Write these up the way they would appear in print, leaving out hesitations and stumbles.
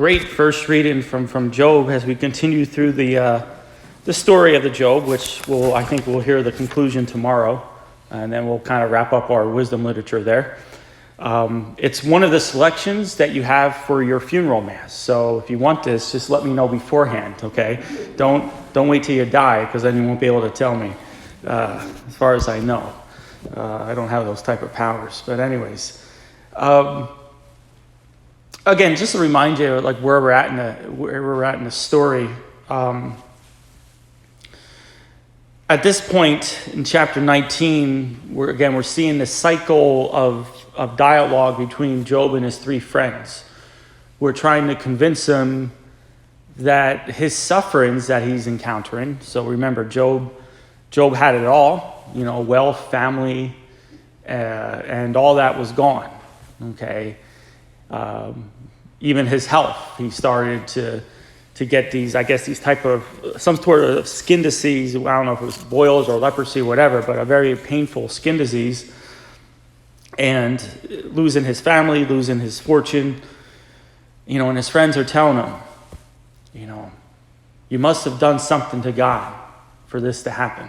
Great first reading from Job as we continue through the story of the Job, which I think we'll hear the conclusion tomorrow, and then we'll kind of wrap up our wisdom literature there. It's one of the selections that you have for your funeral mass. So if you want this, just let me know beforehand, okay? Don't wait till you die, because then you won't be able to tell me, as far as I know. I don't have those type of powers. But anyways, again, just to remind you, like where we're at in the story. At this point in chapter 19, we're seeing the cycle of dialogue between Job and his three friends. We're trying to convince him that his sufferings that he's encountering. So remember, Job had it all. Wealth, family, and all that was gone. Okay. Even his health, he started to get these type of, some sort of skin disease. I don't know if it was boils or leprosy, whatever, but a very painful skin disease. And losing his family, losing his fortune, and his friends are telling him, you must have done something to God for this to happen.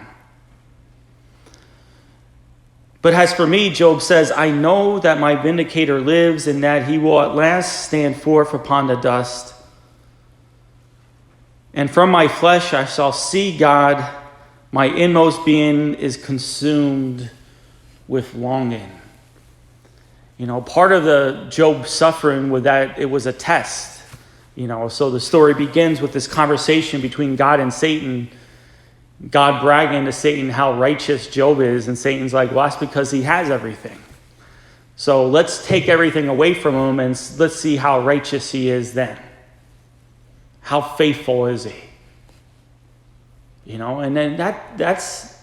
But as for me, Job says, I know that my vindicator lives and that he will at last stand forth upon the dust. And from my flesh I shall see God. My inmost being is consumed with longing. Part of the Job suffering was that it was a test. So the story begins with this conversation between God and Satan. God bragging to Satan how righteous Job is, and Satan's like, well, that's because he has everything. So let's take everything away from him and let's see how righteous he is then. How faithful is he? And then that's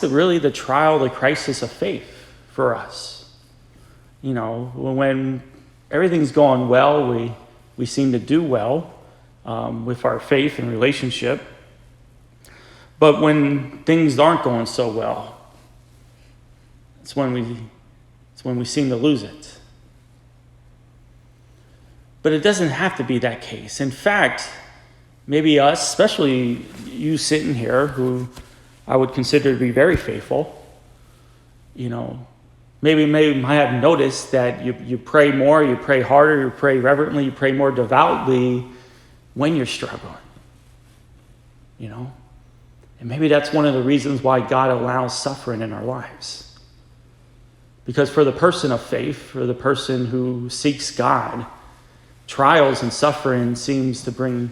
really the trial, the crisis of faith for us. When everything's going well, we seem to do well with our faith and relationship. But when things aren't going so well, it's when we seem to lose it. But it doesn't have to be that case. In fact, maybe us, especially you sitting here, who I would consider to be very faithful, maybe might have noticed that you pray more, you pray harder, you pray reverently, you pray more devoutly when you're struggling. And maybe that's one of the reasons why God allows suffering in our lives. Because for the person of faith, for the person who seeks God, trials and suffering seems to bring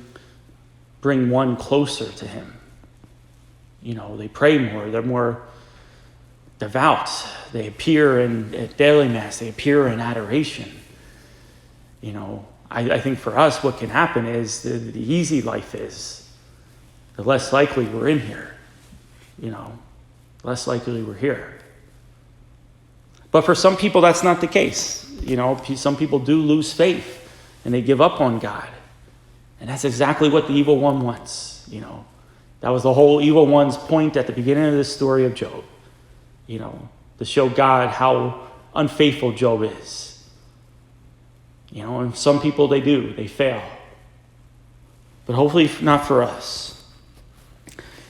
one closer to him. They pray more, they're more devout. They appear at daily mass, they appear in adoration. I think for us what can happen is the easy life is, the less likely we're in here. Less likely we're here. But for some people, that's not the case. Some people do lose faith and they give up on God. And that's exactly what the evil one wants. That was the whole evil one's point at the beginning of this story of Job. To show God how unfaithful Job is. And some people they fail. But hopefully not for us.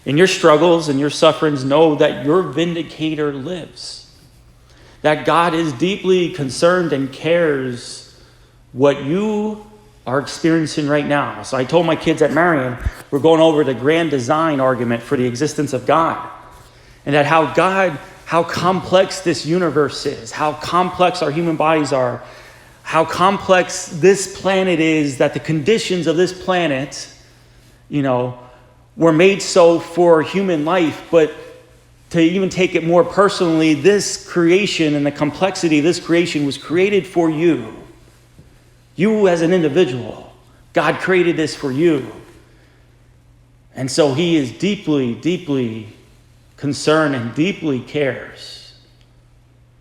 In your struggles and your sufferings, know that your vindicator lives. That God is deeply concerned and cares what you are experiencing right now. So I told my kids at Marion, we're going over the grand design argument for the existence of God. And that how complex this universe is, how complex our human bodies are, how complex this planet is, that the conditions of this planet, were made so for human life, but to even take it more personally, this creation and the complexity of this creation was created for you. You as an individual. God created this for you. And so he is deeply, deeply concerned and deeply cares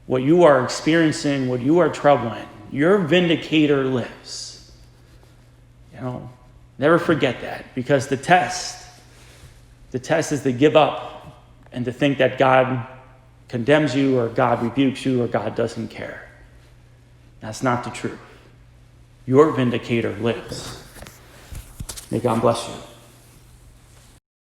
what you are experiencing, what you are troubling. Your vindicator lives. Never forget that, because the test is to give up and to think that God condemns you or God rebukes you or God doesn't care. That's not the truth. Your vindicator lives. May God bless you.